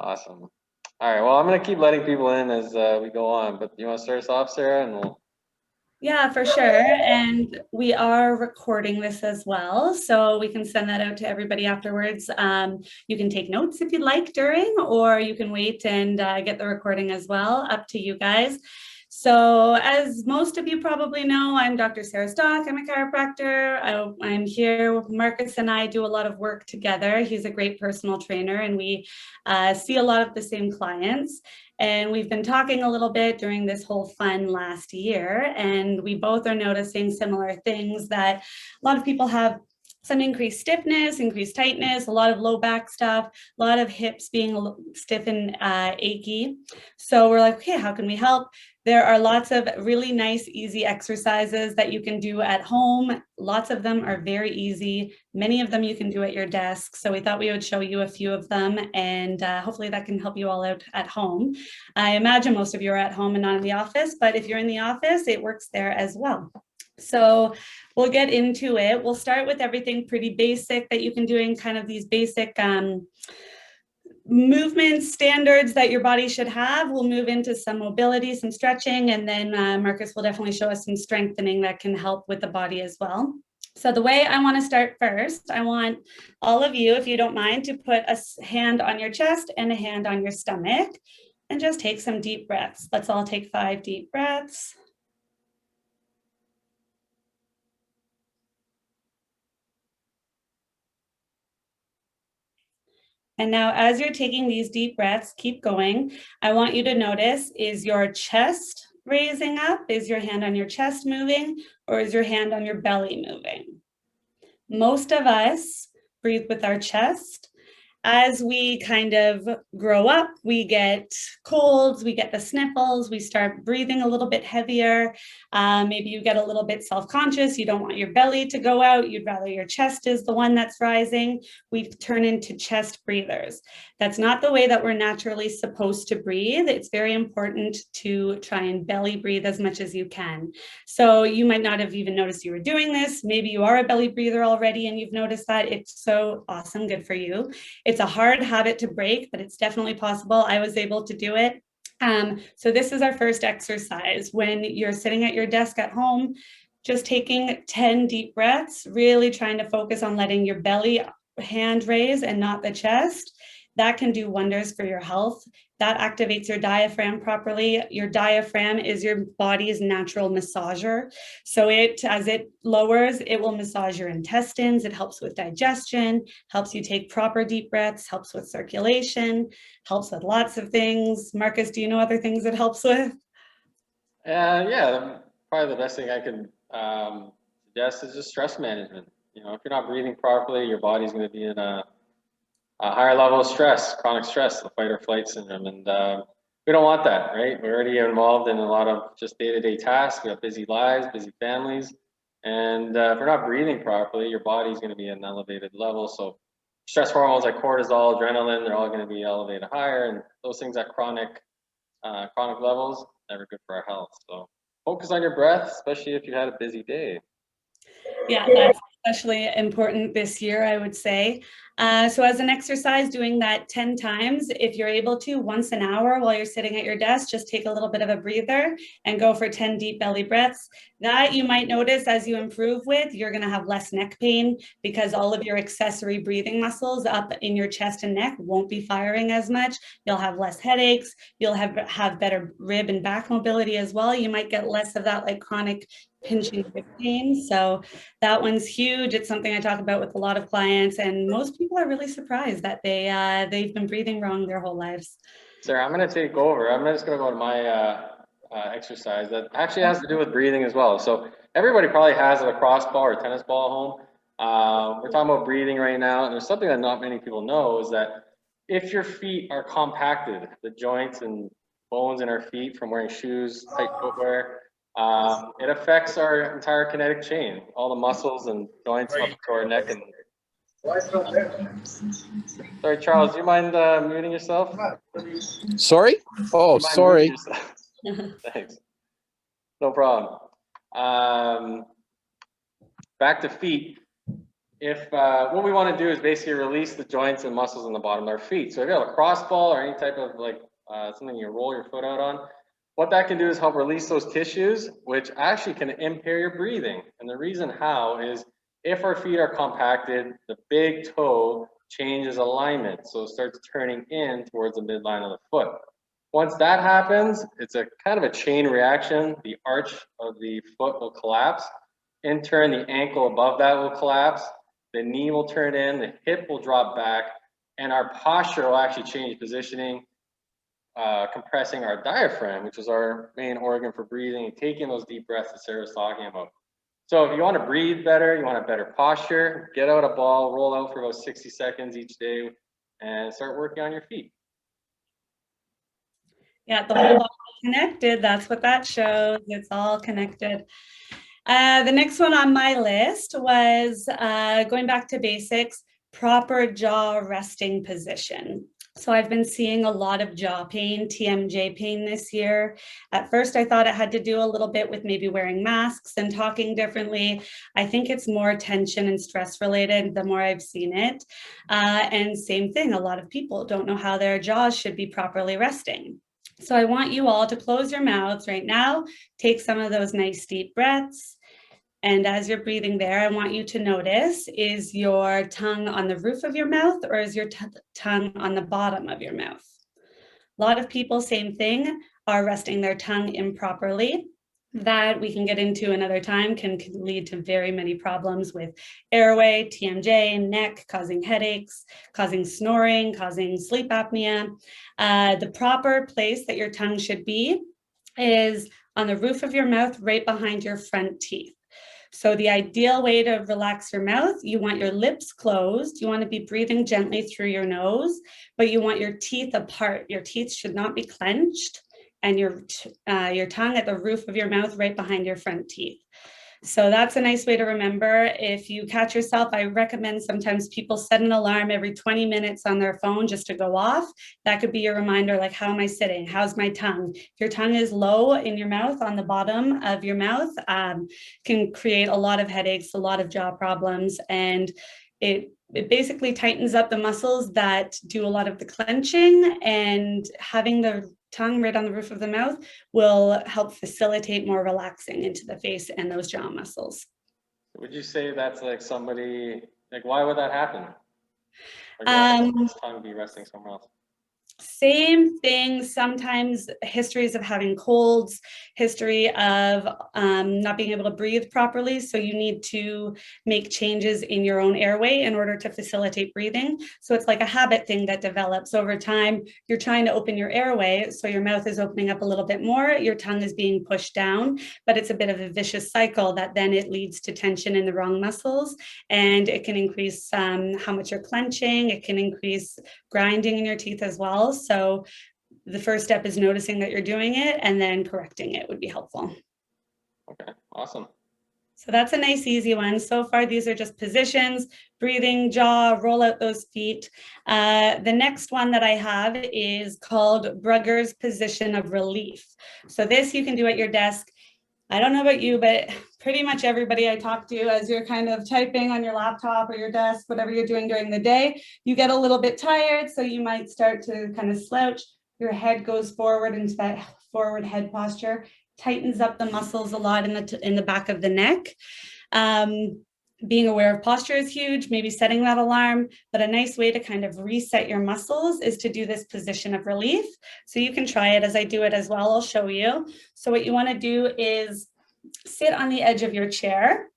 Awesome. All right. Well, I'm going to keep letting people in as we go on, but you want to start us off, Sarah, and we'll. Yeah, for sure. And we are recording this as well, so we can send that out to everybody afterwards. You can take notes if you'd like during, or you can wait and get the recording as well. Up to you guys. So as most of you probably know, I'm Dr. Sarah Stock. I'm a chiropractor. I'm here. Markus and I do a lot of work together. He's a great personal trainer, and we see a lot of the same clients. And we've been talking a little bit during this whole fun last year, and we both are noticing similar things, that a lot of people have some increased stiffness, increased tightness, a lot of low back stuff, a lot of hips being stiff and achy. So we're like, okay, how can we help? There are lots of really nice, easy exercises that you can do at home. Lots of them are very easy. Many of them you can do at your desk. So we thought we would show you a few of them, and hopefully that can help you all out at home. I imagine most of you are at home and not in the office, but if you're in the office, it works there as well. So we'll get into it. We'll start with everything pretty basic that you can do in kind of these basic movement standards that your body should have. We'll move into some mobility, some stretching, and then Markus will definitely show us some strengthening that can help with the body as well. So the way I want to start first, I want all of you, if you don't mind, to put a hand on your chest and a hand on your stomach and just take some deep breaths. Let's all take 5 deep breaths. And now as you're taking these deep breaths, keep going. I want you to notice, is your chest raising up? Is your hand on your chest moving? Or is your hand on your belly moving? Most of us breathe with our chest. As we kind of grow up, we get colds, we get the sniffles, we start breathing a little bit heavier. Maybe you get a little bit self-conscious. You don't want your belly to go out. You'd rather your chest is the one that's rising. We turn into chest breathers. That's not the way that we're naturally supposed to breathe. It's very important to try and belly breathe as much as you can. So you might not have even noticed you were doing this. Maybe you are a belly breather already and you've noticed that. It's so awesome. Good for you. It's a hard habit to break, but it's definitely possible. I was able to do it. So this is our first exercise. When you're sitting at your desk at home, just taking 10 deep breaths, really trying to focus on letting your belly hand raise and not the chest. That can do wonders for your health. That activates your diaphragm properly. Your diaphragm is your body's natural massager. So as it lowers, it will massage your intestines. It helps with digestion, helps you take proper deep breaths, helps with circulation, helps with lots of things. Markus, do you know other things it helps with? Yeah, probably the best thing I can suggest is just stress management. You know, if you're not breathing properly, your body's going to be in a higher level of stress, chronic stress, the fight or flight syndrome. And we don't want that, right? We're already involved in a lot of just day-to-day tasks. We have busy lives, busy families. And if we're not breathing properly, your body's going to be at an elevated level. So stress hormones like cortisol, adrenaline, they're all going to be elevated higher. And those things at chronic levels, never good for our health. So focus on your breath, especially if you had a busy day. Yeah, that's especially important this year, I would say. So as an exercise, doing that 10 times, if you're able to, once an hour while you're sitting at your desk, just take a little bit of a breather and go for 10 deep belly breaths. That you might notice as you improve with, you're going to have less neck pain because all of your accessory breathing muscles up in your chest and neck won't be firing as much. You'll have less headaches. You'll have better rib and back mobility as well. You might get less of that like chronic pinching hip pain. So that one's huge. It's something I talk about with a lot of clients, and most people are really surprised that they've been breathing wrong their whole lives. Sarah, I'm going to take over. I'm just going to go to my exercise that actually has to do with breathing as well. So everybody probably has a lacrosse ball or tennis ball at home. We're talking about breathing right now, and there's something that not many people know is that if your feet are compacted, the joints and bones in our feet from wearing shoes, tight footwear, it affects our entire kinetic chain, all the muscles and joints up to our neck. And sorry, Charles, do you mind muting yourself? Sorry? Oh, sorry. Thanks. No problem. Back to feet. if what we want to do is basically release the joints and muscles in the bottom of our feet. So if you have a cross ball or any type of like something you roll your foot out on, what that can do is help release those tissues, which actually can impair your breathing. And the reason how is if our feet are compacted, the big toe changes alignment. So it starts turning in towards the midline of the foot. Once that happens, it's a kind of a chain reaction. The arch of the foot will collapse. In turn, the ankle above that will collapse. The knee will turn in, the hip will drop back, and our posture will actually change positioning, compressing our diaphragm, which is our main organ for breathing and taking those deep breaths that Sarah's talking about. So if you want to breathe better, you want a better posture, get out a ball, roll out for about 60 seconds each day, and start working on your feet. Yeah, the whole body connected. That's what that shows. It's all connected. The next one on my list was going back to basics, proper jaw resting position. So I've been seeing a lot of jaw pain, TMJ pain this year. At first, I thought it had to do a little bit with maybe wearing masks and talking differently. I think it's more tension and stress related the more I've seen it. And same thing, a lot of people don't know how their jaws should be properly resting. So I want you all to close your mouths right now, take some of those nice deep breaths. And as you're breathing there, I want you to notice, is your tongue on the roof of your mouth or is your tongue on the bottom of your mouth? A lot of people, same thing, are resting their tongue improperly. That we can get into another time can lead to very many problems with airway, TMJ, neck, causing headaches, causing snoring, causing sleep apnea. The proper place that your tongue should be is on the roof of your mouth, right behind your front teeth. So the ideal way to relax your mouth, you want your lips closed. You want to be breathing gently through your nose, but you want your teeth apart. Your teeth should not be clenched, and your tongue at the roof of your mouth right behind your front teeth. So that's a nice way to remember. If you catch yourself, I recommend sometimes people set an alarm every 20 minutes on their phone just to go off. That could be your reminder, like, how am I sitting? How's my tongue? If your tongue is low in your mouth, on the bottom of your mouth, can create a lot of headaches, a lot of jaw problems, and it basically tightens up the muscles that do a lot of the clenching, and having the tongue right on the roof of the mouth will help facilitate more relaxing into the face and those jaw muscles. Would you say that's like somebody, like why would that happen? Like why would this tongue be resting somewhere else? Same thing, sometimes histories of having colds, history of not being able to breathe properly. So you need to make changes in your own airway in order to facilitate breathing. So it's like a habit thing that develops over time. You're trying to open your airway, so your mouth is opening up a little bit more, your tongue is being pushed down, but it's a bit of a vicious cycle that then it leads to tension in the wrong muscles, and it can increase how much you're clenching, it can increase grinding in your teeth as well. So the first step is noticing that you're doing it, and then correcting it would be helpful. Okay, awesome. So that's a nice, easy one. So far, these are just positions, breathing, jaw, roll out those feet. The next one that I have is called Brugger's position of relief. So this you can do at your desk. I don't know about you, but pretty much everybody I talk to, as you're kind of typing on your laptop or your desk, whatever you're doing during the day, you get a little bit tired. So you might start to kind of slouch. Your head goes forward into that forward head posture, tightens up the muscles a lot in the back of the neck. Being aware of posture is huge, maybe setting that alarm, but a nice way to kind of reset your muscles is to do this position of relief. So you can try it as I do it as well. I'll show you. So what you want to do is sit on the edge of your chair.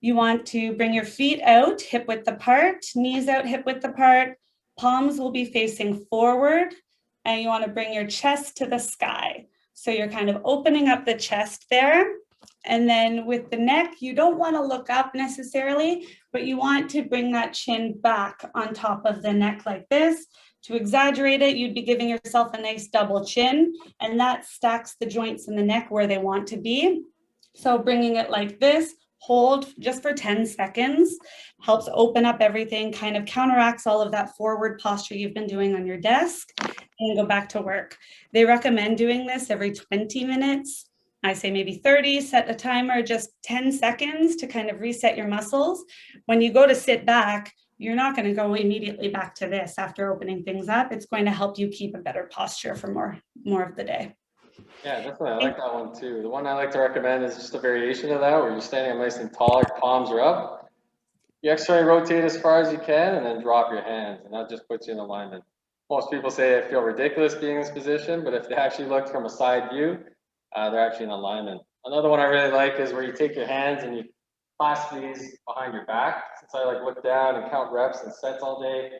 You want to bring your feet out, hip width apart, knees out, hip width apart. Palms will be facing forward, and you want to bring your chest to the sky. So you're kind of opening up the chest there. And then with the neck, you don't want to look up necessarily, but you want to bring that chin back on top of the neck like this. To exaggerate it, you'd be giving yourself a nice double chin, and that stacks the joints in the neck where they want to be. So bringing it like this, hold just for 10 seconds, helps open up everything, kind of counteracts all of that forward posture you've been doing on your desk, and go back to work. They recommend doing this every 20 minutes. I say maybe 30, set a timer, just 10 seconds to kind of reset your muscles. When you go to sit back, you're not going to go immediately back to this after opening things up. It's going to help you keep a better posture for more of the day. Yeah, definitely. I like that one too. The one I like to recommend is just a variation of that, where you're standing up nice and tall, your palms are up. You externally rotate as far as you can and then drop your hands, and that just puts you in alignment. Most people say they feel ridiculous being in this position, but if they actually look from a side view, they're actually in alignment. Another one I really like is where you take your hands and you clasp these behind your back. Since I like look down and count reps and sets all day,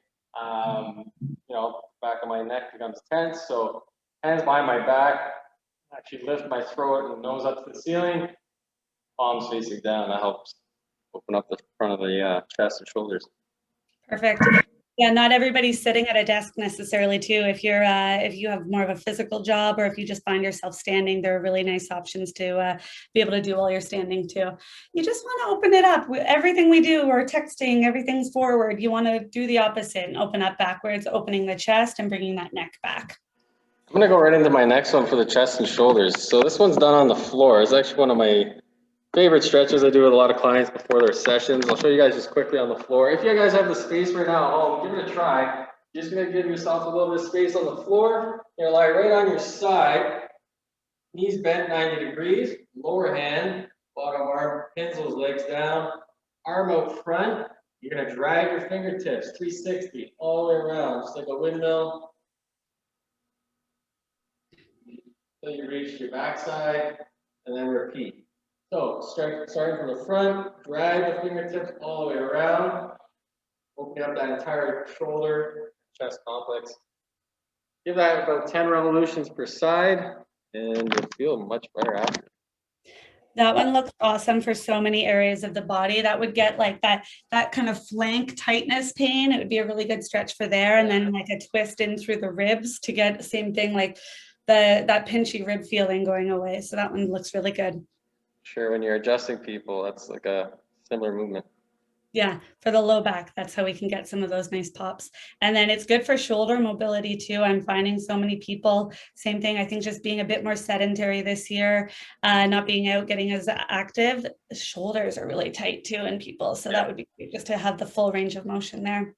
you know, back of my neck becomes tense. So hands behind my back, actually lift my throat and nose up to the ceiling, palms facing down. That helps open up the front of the chest and shoulders. Perfect. Yeah, not everybody's sitting at a desk necessarily too. If you have more of a physical job, or if you just find yourself standing, there are really nice options to be able to do while you're standing too. You just want to open it up. Everything we do, we're texting, everything's forward. You want to do the opposite and open up backwards, opening the chest and bringing that neck back. I'm gonna go right into my next one for the chest and shoulders. So this one's done on the floor. It's actually one of my favorite stretches I do with a lot of clients before their sessions. I'll show you guys just quickly on the floor. If you guys have the space right now at home, give it a try. You're just gonna give yourself a little bit of space on the floor. You're gonna lie right on your side, knees bent 90 degrees, lower hand, bottom arm, pins those legs down, arm out front. You're gonna drag your fingertips 360 all the way around, just like a windmill. Until you reach your backside, and then repeat. So starting from the front, drag the fingertips all the way around, opening up that entire shoulder, chest complex. Give that about 10 revolutions per side, and you'll feel much better after. That one looks awesome for so many areas of the body. That would get like that kind of flank tightness pain. It would be a really good stretch for there. And then like a twist in through the ribs to get the same thing, like that pinchy rib feeling going away. So that one looks really good. Sure, when you're adjusting people, that's like a similar movement. Yeah, for the low back, that's how we can get some of those nice pops. And then it's good for shoulder mobility too. I'm finding so many people, same thing, I think just being a bit more sedentary this year, not being out, getting as active, the shoulders are really tight too in people. So that would be great just to have the full range of motion there.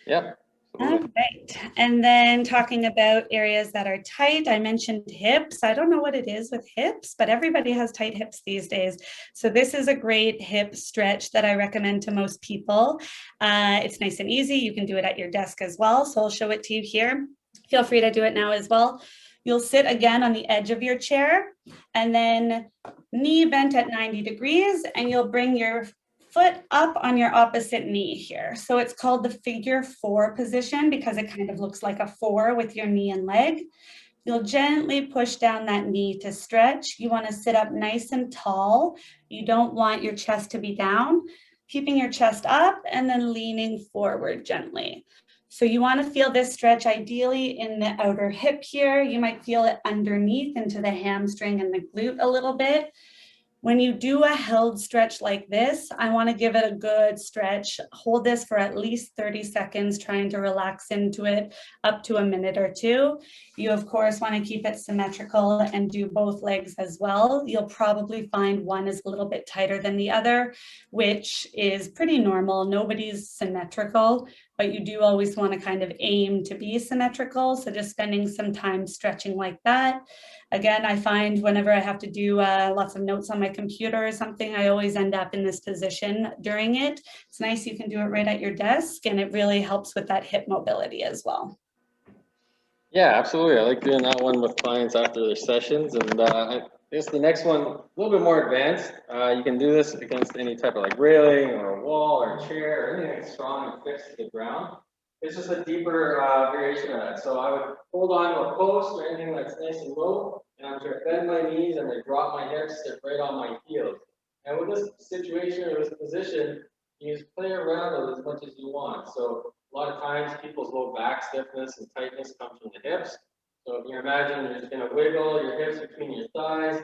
Yep. All right. And then talking about areas that are tight, I mentioned hips. I don't know what it is with hips, but everybody has tight hips these days. So this is a great hip stretch that I recommend to most people. It's nice and easy. You can do it at your desk as well. So I'll show it to you here. Feel free to do it now as well. You'll sit again on the edge of your chair and then knee bent at 90 degrees, and you'll bring your foot up on your opposite knee here. So it's called the figure 4 position because it kind of looks like a 4 with your knee and leg. You'll gently push down that knee to stretch. You want to sit up nice and tall. You don't want your chest to be down, keeping your chest up and then leaning forward gently. So you want to feel this stretch ideally in the outer hip here. You might feel it underneath into the hamstring and the glute a little bit. When you do a held stretch like this, I want to give it a good stretch. Hold this for at least 30 seconds, trying to relax into it up to a minute or two. You, of course, want to keep it symmetrical and do both legs as well. You'll probably find one is a little bit tighter than the other, which is pretty normal. Nobody's symmetrical, but you do always want to kind of aim to be symmetrical. So just spending some time stretching like that. Again, I find whenever I have to do lots of notes on my computer or something, I always end up in this position during it. It's nice you can do it right at your desk, and it really helps with that hip mobility as well. Yeah, absolutely. I like doing that one with clients after their sessions. And I guess the next one, a little bit more advanced. You can do this against any type of like railing or a wall or a chair or anything that's strong and fixed to the ground. It's just a deeper variation of that. So I would hold on to a post or anything that's nice and low, and I'm going to bend my knees and then drop my hips, sit right on my heels. And with this situation or this position, you just play around with it as much as you want. So a lot of times people's low back stiffness and tightness comes from the hips. So if you imagine you're just going to wiggle your hips between your thighs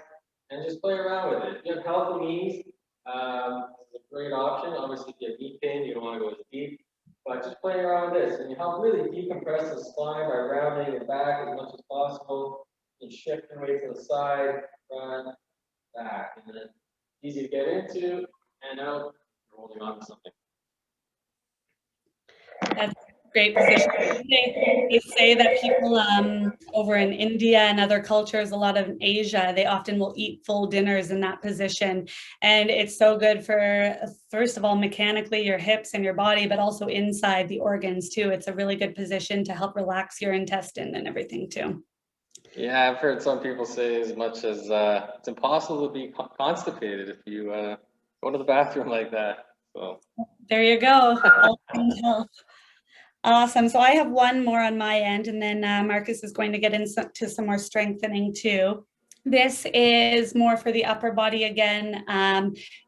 and just play around with it. If you have healthy knees, it's a great option. Obviously, if you have knee pain, you don't want to go as deep. But just playing around with this, and you help really decompress the spine by rounding it back as much as possible. You shift your weight to the side, front, back, and then easy to get into and out, holding on to something. That's a great position. They say that people over in India and other cultures, a lot of Asia, they often will eat full dinners in that position. And it's so good for, first of all, mechanically your hips and your body, but also inside the organs too. It's a really good position to help relax your intestine and everything too. Yeah, I've heard some people say as much as it's impossible to be constipated if you go to the bathroom like that. So there you go. All things health. Awesome. So I have one more on my end, and then Markus is going to get into some more strengthening too. This is more for the upper body again.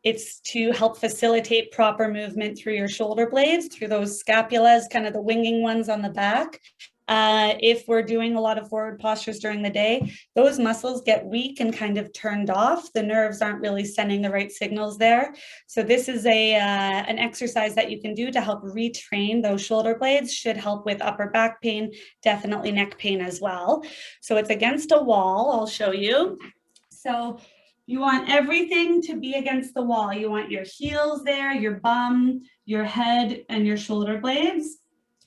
It's to help facilitate proper movement through your shoulder blades, through those scapulas, kind of the winging ones on the back. If we're doing a lot of forward postures during the day, those muscles get weak and kind of turned off. The nerves aren't really sending the right signals there. So this is an exercise that you can do to help retrain those shoulder blades. Should help with upper back pain, definitely neck pain as well. So it's against a wall. I'll show you. So you want everything to be against the wall. You want your heels there, your bum, your head, and your shoulder blades.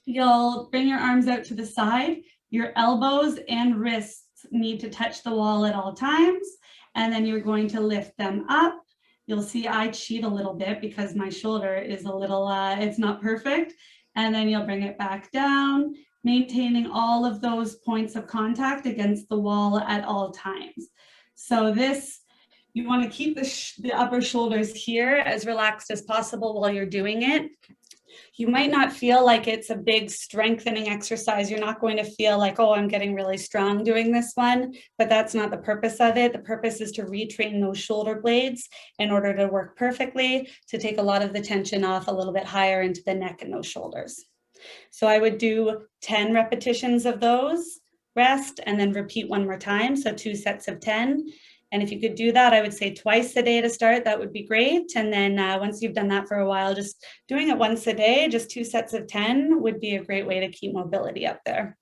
You'll bring your arms out to the side. Your elbows and wrists need to touch the wall at all times. And then you're going to lift them up. You'll see I cheat a little bit because my shoulder is a little, it's not perfect. And then you'll bring it back down, maintaining all of those points of contact against the wall at all times. So this, you want to keep the upper shoulders here as relaxed as possible while you're doing it. You might not feel like it's a big strengthening exercise. You're not going to feel like, oh, I'm getting really strong doing this one, but that's not the purpose of it. The purpose is to retrain those shoulder blades in order to work perfectly, to take a lot of the tension off a little bit higher into the neck and those shoulders. So I would do 10 repetitions of those, rest, and then repeat one more time. So 2 sets of 10. And if you could do that, I would say twice a day to start, that would be great. And then once you've done that for a while, just doing it once a day, just 2 sets of 10 would be a great way to keep mobility up there.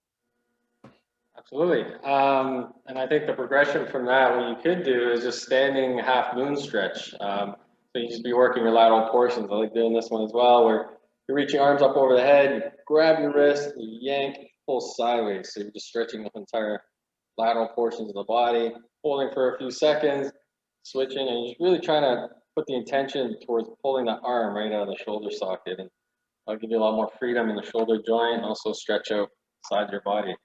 Absolutely. And I think the progression from that, what you could do is just standing half moon stretch. So you just be working your lateral portions. I like doing this one as well, where you're reaching arms up over the head, you grab your wrist, you yank, pull sideways. So you're just stretching the entire lateral portions of the body, holding for a few seconds, switching, and you're just really trying to put the intention towards pulling the arm right out of the shoulder socket. And that'll give you a lot more freedom in the shoulder joint and also stretch out inside your body.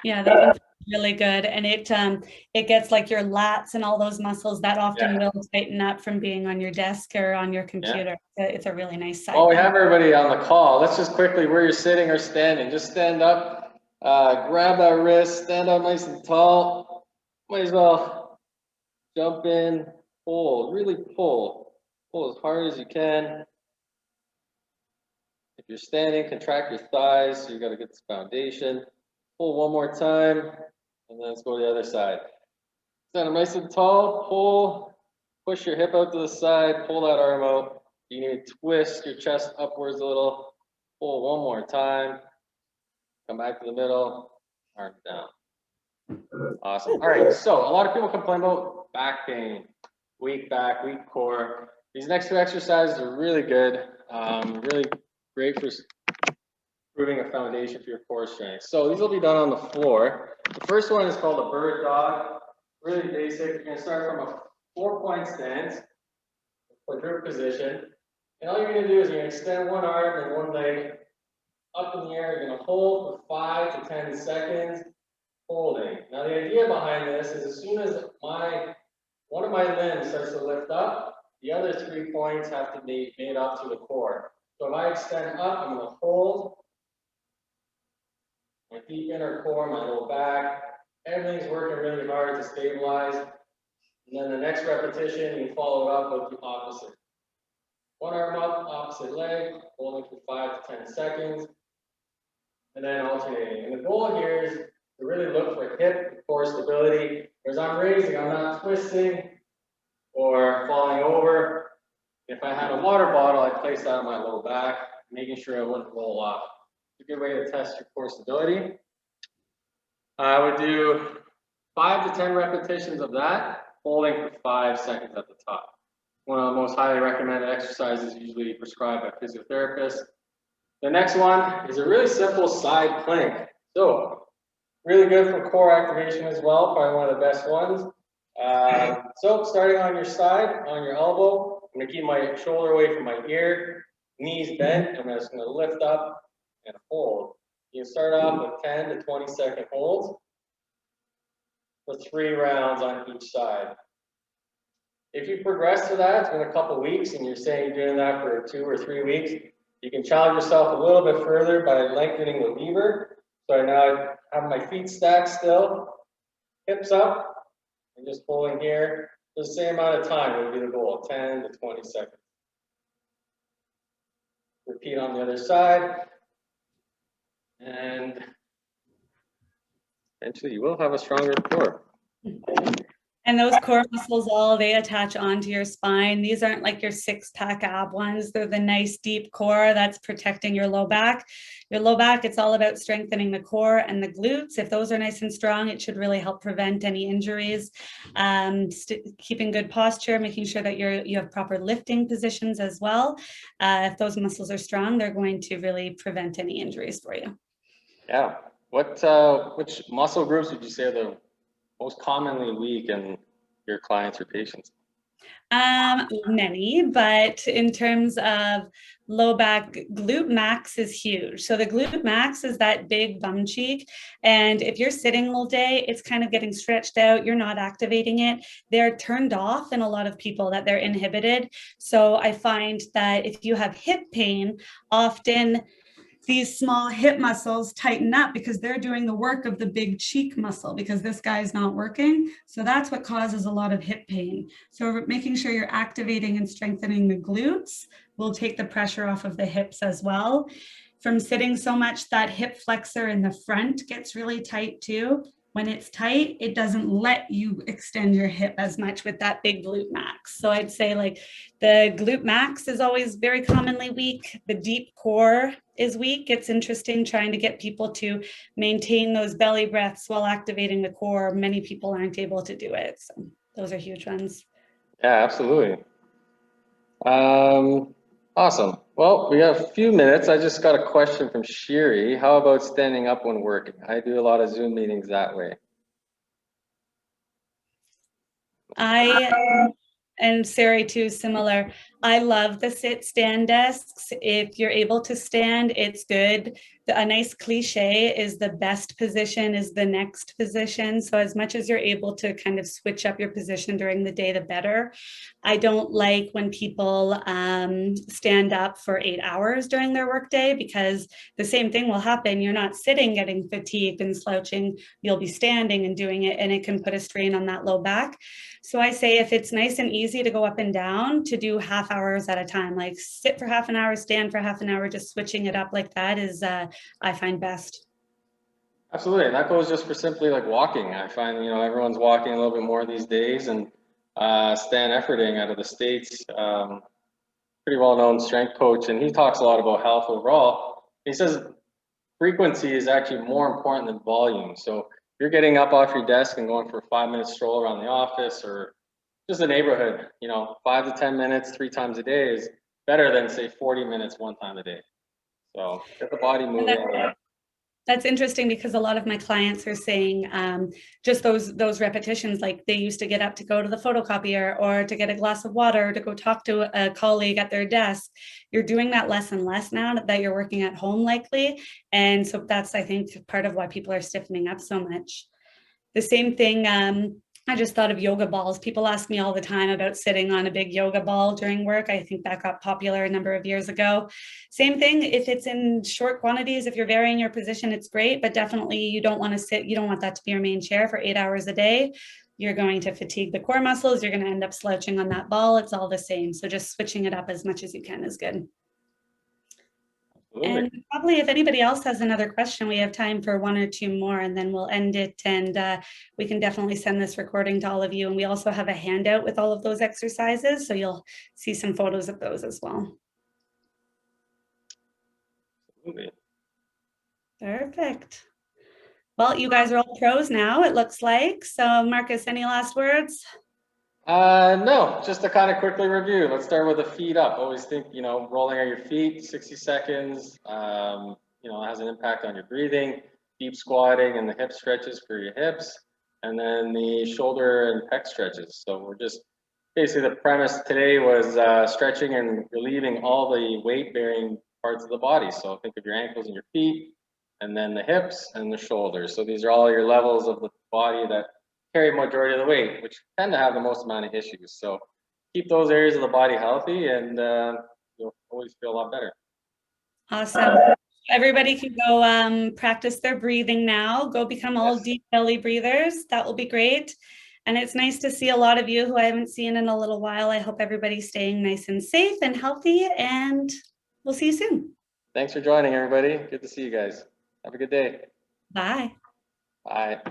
Yeah, that one's really good. And it gets like your lats and all those muscles that often will tighten up from being on your desk or on your computer. Yeah. It's a really nice side. Well, we have everybody on the call. Let's just quickly, where you're sitting or standing, just stand up, grab that wrist, stand up nice and tall. Might as well jump in, pull, really pull as hard as you can. If you're standing, contract your thighs, so you got to get this foundation. Pull one more time, and then let's go to the other side. Stand up nice and tall, pull, push your hip out to the side, pull that arm out. You need to twist your chest upwards a little, pull one more time, come back to the middle, arm down. Awesome. All right, so a lot of people complain about back pain, weak back, weak core. These next 2 exercises are really good, really great for improving a foundation for your core strength. So these will be done on the floor. The first one is called a bird dog. Really basic. You're going to start from a 4-point stance, quadruped position. And all you're going to do is you're going to extend one arm and one leg up in the air. You're going to hold for 5 to 10 seconds, holding. Now the idea behind this is as soon as one of my limbs starts to lift up, the other 3 points have to be made up to the core. So if I extend up, I'm going to hold. My deep inner core, my low back, everything's working really hard to stabilize. And then the next repetition, you follow it up with the opposite. One arm up, opposite leg, holding for 5 to 10 seconds, and then alternating. And the goal here is to really look for hip core stability. As I'm raising, I'm not twisting or falling over. If I had a water bottle, I'd place that on my low back, making sure it wouldn't roll off. It's a good way to test your core stability. I would do 5 to 10 repetitions of that, holding for 5 seconds at the top. One of the most highly recommended exercises usually prescribed by physiotherapists. The next one is a really simple side plank. So really good for core activation as well, probably one of the best ones. So starting on your side, on your elbow, I'm gonna keep my shoulder away from my ear, knees bent, and I'm just gonna lift up and hold. You can start off with 10 to 20-second holds for 3 rounds on each side. If you progress to that, it's been a couple weeks and you're saying you're doing that for 2 or 3 weeks, you can challenge yourself a little bit further by lengthening the lever. So now I have my feet stacked still, hips up, and just pulling here. The same amount of time would be the goal, 10 to 20 seconds. Repeat on the other side. And eventually you will have a stronger core. And those core muscles, they attach onto your spine. These aren't like your 6-pack ab ones. They're the nice deep core that's protecting your low back. Your low back, it's all about strengthening the core and the glutes. If those are nice and strong, it should really help prevent any injuries. Keeping good posture, making sure that you have proper lifting positions as well. If those muscles are strong, they're going to really prevent any injuries for you. Yeah. Which muscle groups would you say are the most commonly weak in your clients or patients? Many, but in terms of low back, glute max is huge. So the glute max is that big bum cheek. And if you're sitting all day, it's kind of getting stretched out. You're not activating it. They're turned off in a lot of people, that they're inhibited. So I find that if you have hip pain, often these small hip muscles tighten up because they're doing the work of the big cheek muscle because this guy's not working. So that's what causes a lot of hip pain. So making sure you're activating and strengthening the glutes will take the pressure off of the hips as well. From sitting so much, that hip flexor in the front gets really tight too. When it's tight, it doesn't let you extend your hip as much with that big glute max. So I'd say like the glute max is always very commonly weak. The deep core is weak. It's interesting trying to get people to maintain those belly breaths while activating the core. Many people aren't able to do it. So those are huge ones. Yeah, absolutely. Awesome. Well, we have a few minutes. I just got a question from Shiri. How about standing up when working? I do a lot of Zoom meetings that way. And Sari too, similar. I love the sit-stand desks. If you're able to stand, it's good. A nice cliche is the best position is the next position. So as much as you're able to kind of switch up your position during the day, the better. I don't like when people stand up for 8 hours during their workday because the same thing will happen. You're not sitting getting fatigued and slouching. You'll be standing and doing it, and it can put a strain on that low back. So I say if it's nice and easy to go up and down, to do half hours at a time, like sit for half an hour, stand for half an hour, just switching it up like that is, I find best. Absolutely. And that goes just for simply like walking. I find, everyone's walking a little bit more these days, and Stan Efferding out of the States, pretty well-known strength coach, and he talks a lot about health overall. He says frequency is actually more important than volume. So if you're getting up off your desk and going for a 5-minute stroll around the office or just the neighborhood, 5 to 10 minutes, 3 times a day is better than say 40 minutes 1 time a day. So get the body moving. That's interesting because a lot of my clients are saying just those repetitions, like they used to get up to go to the photocopier or to get a glass of water or to go talk to a colleague at their desk. You're doing that less and less now that you're working at home likely. And so that's, I think, part of why people are stiffening up so much. The same thing, I just thought of yoga balls. People ask me all the time about sitting on a big yoga ball during work. I think that got popular a number of years ago. Same thing, if it's in short quantities, if you're varying your position, it's great, but definitely you don't want to sit, you don't want that to be your main chair for 8 hours a day. You're going to fatigue the core muscles. You're going to end up slouching on that ball. It's all the same. So just switching it up as much as you can is good. And probably if anybody else has another question, we have time for 1 or 2 more, and then we'll end it. And we can definitely send this recording to all of you. And we also have a handout with all of those exercises. So you'll see some photos of those as well. Absolutely. Perfect. Well, you guys are all pros now, it looks like. So Markus, any last words? No, just to kind of quickly review. Let's start with the feet up. Always think, you know, rolling on your feet, 60 seconds. You know, has an impact on your breathing. Deep squatting and the hip stretches for your hips, and then the shoulder and pec stretches. So we're just basically, the premise today was stretching and relieving all the weight-bearing parts of the body. So think of your ankles and your feet, and then the hips and the shoulders. So these are all your levels of the body that carry majority of the weight, which tend to have the most amount of issues. So keep those areas of the body healthy, and you'll always feel a lot better. Awesome. Everybody can go practice their breathing now. Go become all deep belly breathers. That will be great. And it's nice to see a lot of you who I haven't seen in a little while. I hope everybody's staying nice and safe and healthy, and we'll see you soon. Thanks for joining, everybody. Good to see you guys. Have a good day. Bye. Bye.